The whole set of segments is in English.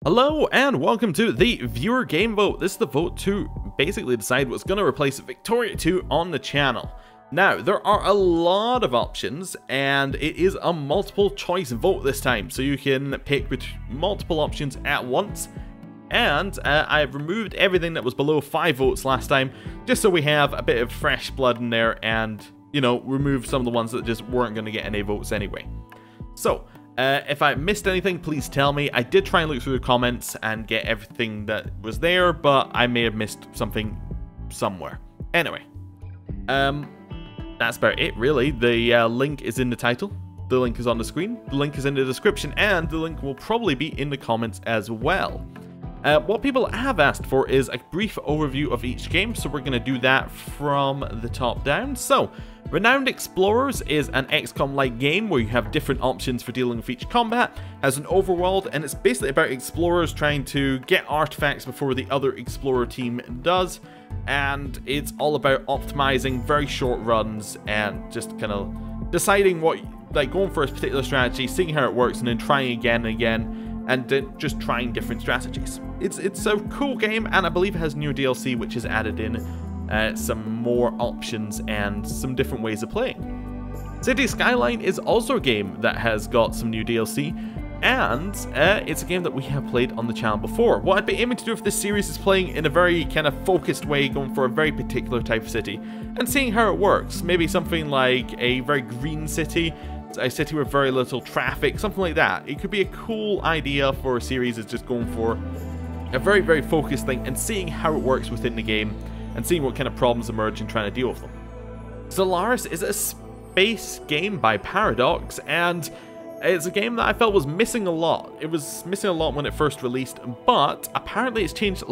Hello and welcome to the viewer game vote. This is the vote to basically decide what's going to replace Victoria 2 on the channel. Now, there are a lot of options and it is a multiple choice vote this time, so you can pick multiple options at once. And I've removed everything that was below 5 votes last time, just so we have a bit of fresh blood in there and, you know, remove some of the ones that just weren't going to get any votes anyway. So, if I missed anything, please tell me. I did try and look through the comments and get everything that was there, but I may have missed something somewhere. Anyway, that's about it, really. The link is in the title. The link is on the screen. The link is in the description, and the link will probably be in the comments as well. What people have asked for is a brief overview of each game, so we're going to do that from the top down. So, Renowned Explorers is an XCOM-like game where you have different options for dealing with each combat, has an overworld, and it's basically about explorers trying to get artifacts before the other explorer team does, and it's all about optimizing very short runs and just kind of deciding what, like going for a particular strategy, seeing how it works, and then trying again and again, and just trying different strategies. It's a cool game, and I believe it has new DLC which has added in some more options and some different ways of playing. City Skyline is also a game that has got some new DLC, and it's a game that we have played on the channel before. What I'd be aiming to do with this series is playing in a very kind of focused way, going for a very particular type of city, and seeing how it works. Maybe something like a very green city, a city with very little traffic, something like that. It could be a cool idea for a series, is just going for a very, very focused thing and seeing how it works within the game and seeing what kind of problems emerge and trying to deal with them. Solaris is a space game by Paradox, and it's a game that I felt was missing a lot. It was missing a lot when it first released, but apparently it's changed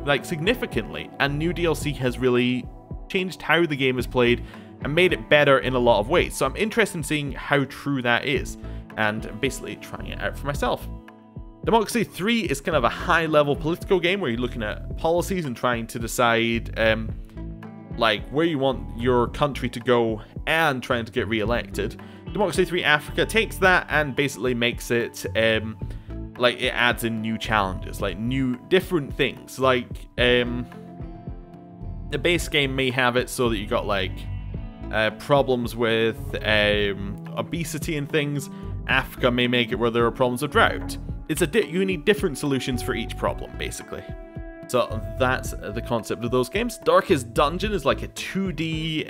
like significantly, and new DLC has really changed how the game is played and made it better in a lot of ways. So I'm interested in seeing how true that is and basically trying it out for myself. Democracy 3 is kind of a high-level political game where you're looking at policies and trying to decide like where you want your country to go and trying to get re-elected. Democracy 3 Africa takes that and basically makes it like it adds in new challenges, like new different things. Like the base game may have it so that you got like problems with obesity and things. Africa may make it where there are problems with drought. You need different solutions for each problem, basically. So that's the concept of those games. Darkest Dungeon is like a 2D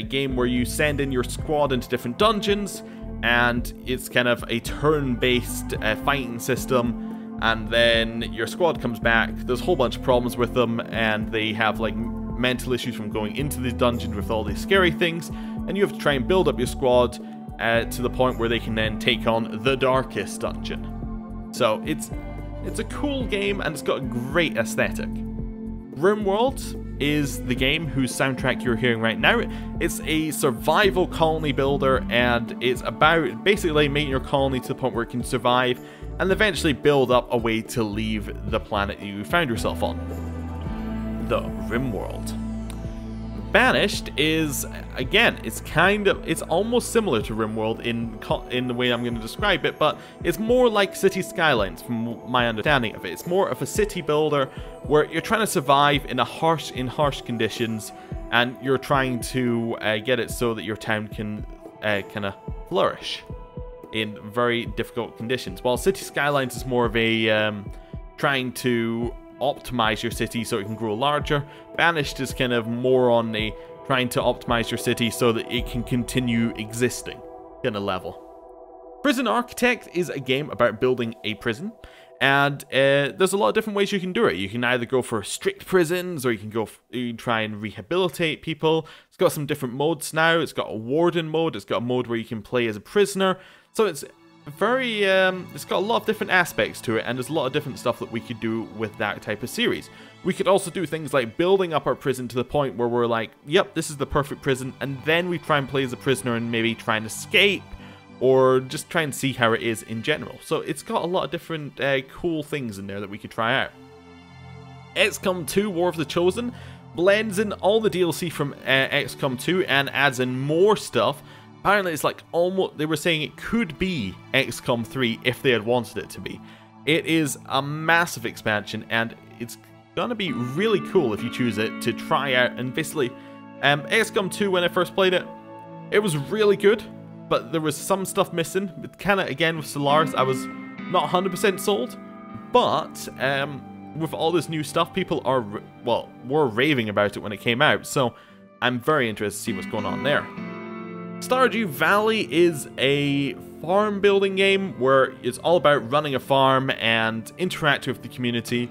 game where you send in your squad into different dungeons, and it's kind of a turn-based fighting system, and then your squad comes back. There's a whole bunch of problems with them, and they have like mental issues from going into the dungeon with all these scary things, and you have to try and build up your squad to the point where they can then take on the Darkest Dungeon. So it's a cool game, and it's got a great aesthetic. RimWorld is the game whose soundtrack you're hearing right now. It's a survival colony builder, and it's about basically making your colony to the point where it can survive and eventually build up a way to leave the planet you found yourself on. The RimWorld. Banished is, again, it's almost similar to RimWorld in the way I'm going to describe it, but it's more like City Skylines from my understanding of it. It's more of a city builder where you're trying to survive in harsh conditions, and you're trying to get it so that your town can kind of flourish in very difficult conditions. While City Skylines is more of a trying to optimize your city so it can grow larger. Banished is kind of more on the trying to optimize your city so that it can continue existing kind of level. Prison Architect is a game about building a prison, and there's a lot of different ways you can do it. You can either go for strict prisons, or you can try and rehabilitate people. It's got some different modes now. It's got a warden mode. It's got a mode where you can play as a prisoner. So it's very it's got a lot of different aspects to it, and there's a lot of different stuff that we could do with that type of series. We could also do things like building up our prison to the point where we're like, yep, this is the perfect prison, and then we try and play as a prisoner and maybe try and escape, or just try and see how it is in general. So it's got a lot of different cool things in there that we could try out. XCOM 2 War of the Chosen blends in all the DLC from XCOM 2 and adds in more stuff Apparently it's like almost, they were saying it could be XCOM 3 if they had wanted it to be. It is a massive expansion, and it's gonna be really cool if you choose it to try out. And basically, XCOM 2, when I first played it, it was really good, but there was some stuff missing. Kinda, again, with Solaris, I was not 100% sold, but with all this new stuff, people are, well, were raving about it when it came out, so I'm very interested to see what's going on there. Stardew Valley is a farm building game where it's all about running a farm and interacting with the community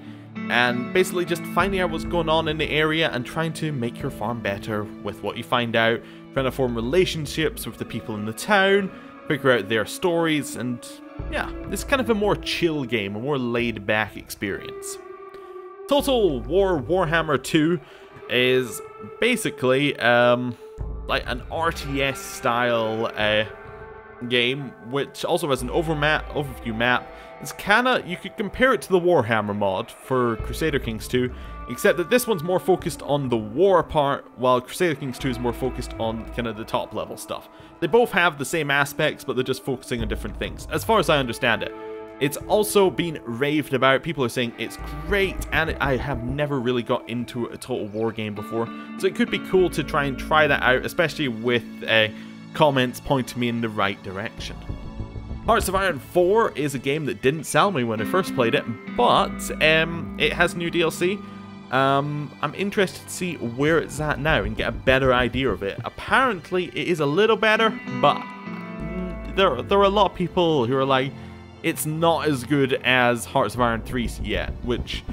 and basically just finding out what's going on in the area and trying to make your farm better with what you find out, trying to form relationships with the people in the town, figure out their stories, and yeah, it's kind of a more chill game, a more laid back experience. Total War Warhammer 2 is basically like an RTS style game, which also has an overview map. It's kinda, you could compare it to the Warhammer mod for Crusader Kings 2, except that this one's more focused on the war part, while Crusader Kings 2 is more focused on kind of the top level stuff. They both have the same aspects, but they're just focusing on different things, as far as I understand it. It's also been raved about. People are saying it's great, and I have never really got into a Total War game before, so it could be cool to try that out, especially with comments pointing me in the right direction. Hearts of Iron 4 is a game that didn't sell me when I first played it, but it has new DLC. I'm interested to see where it's at now and get a better idea of it. Apparently, it is a little better, but there are a lot of people who are like, it's not as good as Hearts of Iron 3 yet, which,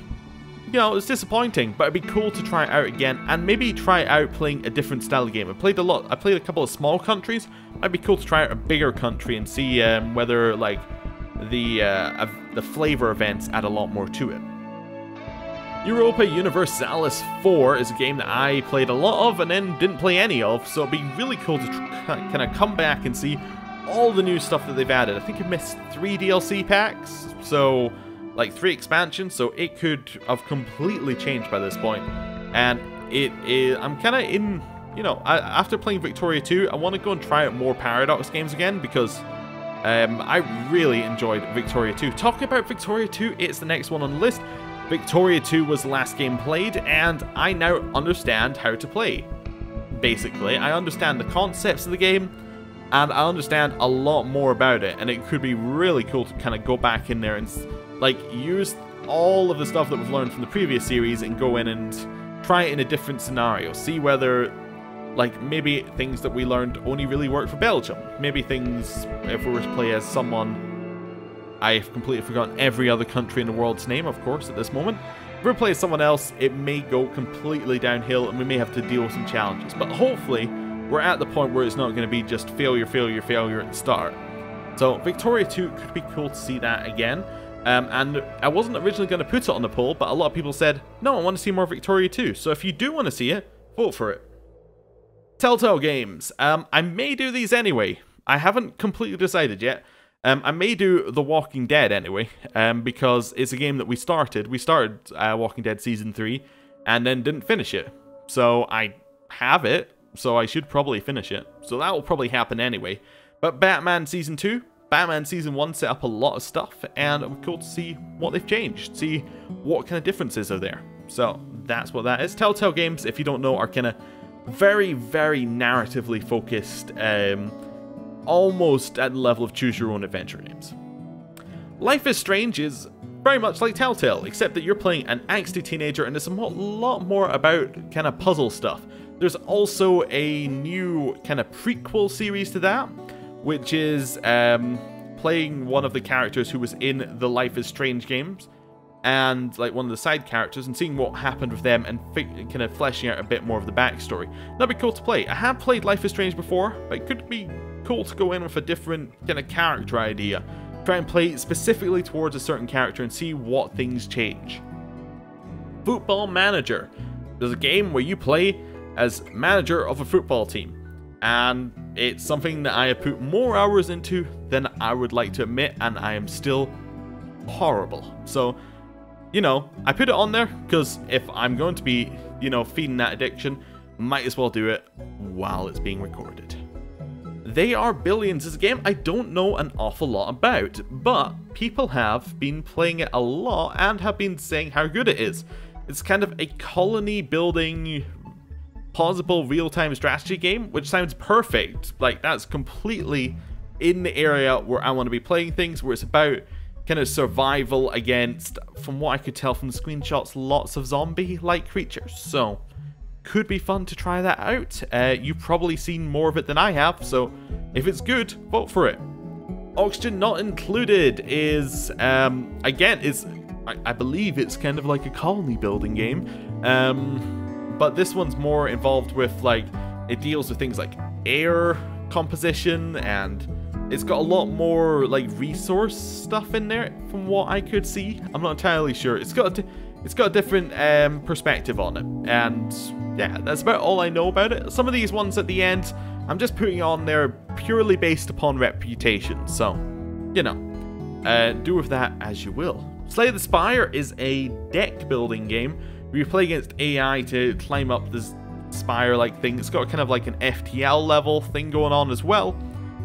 you know, it's disappointing, but it'd be cool to try it out again, and maybe try out playing a different style of game. I played a couple of small countries. Might be cool to try out a bigger country and see whether, like, the flavor events add a lot more to it. Europa Universalis 4 is a game that I played a lot of and then didn't play any of, so it'd be really cool to kind of come back and see all the new stuff that they've added. I think I've missed 3 DLC packs, so like 3 expansions, so it could have completely changed by this point. And I'm kind of in, you know, after playing Victoria 2, I want to go and try out more Paradox games again, because I really enjoyed Victoria 2. Talking about Victoria 2, it's the next one on the list. Victoria 2 was the last game played, and I now understand how to play. Basically, I understand the concepts of the game, and I understand a lot more about it, and it could be really cool to kind of go back in there and like use all of the stuff that we've learned from the previous series and go in and try it in a different scenario. See whether, like, maybe things that we learned only really work for Belgium. Maybe things, if we were to play as someone, I've completely forgotten every other country in the world's name, of course, at this moment. If we play as someone else, it may go completely downhill and we may have to deal with some challenges. But hopefully, we're at the point where it's not going to be just failure, failure, failure at the start. So Victoria 2 could be cool to see that again. And I wasn't originally going to put it on the poll, but a lot of people said, no, I want to see more Victoria 2. So if you do want to see it, vote for it. Telltale Games. I may do these anyway. I haven't completely decided yet. I may do The Walking Dead anyway, because it's a game that we started. We started Walking Dead Season 3, and then didn't finish it. So I have it, so I should probably finish it. So that will probably happen anyway. But Batman Season 2, Batman Season 1 set up a lot of stuff, and it was cool to see what they've changed, see what kind of differences are there. So that's what that is. Telltale Games, if you don't know, are kind of very, very narratively focused, almost at the level of choose your own adventure games. Life is Strange is very much like Telltale, except that you're playing an angsty teenager, and there's a lot more about kind of puzzle stuff. There's also a new kind of prequel series to that, which is playing one of the characters who was in the Life is Strange games, and like one of the side characters, and seeing what happened with them and kind of fleshing out a bit more of the backstory. That'd be cool to play. I have played Life is Strange before, but it could be cool to go in with a different kind of character idea. Try and play specifically towards a certain character and see what things change. Football Manager. There's a game where you play as manager of a football team, and it's something that I have put more hours into than I would like to admit, and I am still horrible. So, you know, I put it on there because if I'm going to be, you know, feeding that addiction, might as well do it while it's being recorded. They Are Billions is a game I don't know an awful lot about, but people have been playing it a lot and have been saying how good it is. It's kind of a colony building, plausible real-time strategy game, which sounds perfect. Like, that's completely in the area where I want to be playing things, where it's about kind of survival against, from what I could tell from the screenshots, lots of zombie-like creatures. So, could be fun to try that out. You've probably seen more of it than I have, so if it's good, vote for it. Oxygen Not Included is, again, I believe it's kind of like a colony building game, but this one's more involved with, like, it deals with things like air composition, and it's got a lot more, like, resource stuff in there from what I could see. I'm not entirely sure. It's got a different perspective on it, and yeah, that's about all I know about it. Some of these ones at the end, I'm just putting on there purely based upon reputation, so, you know, do with that as you will. Slay the Spire is a deck building game where you play against AI to climb up this spire-like thing. It's got kind of like an FTL level thing going on as well.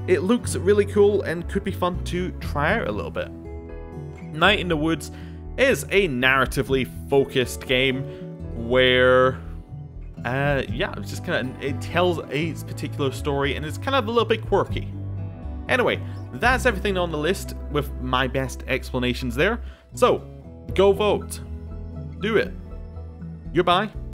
It looks really cool and could be fun to try out a little bit. Night in the Woods is a narratively focused game where, yeah, it's just kind of, it tells a particular story and it's kind of a little bit quirky. Anyway, that's everything on the list with my best explanations there. So, go vote. Do it. Goodbye.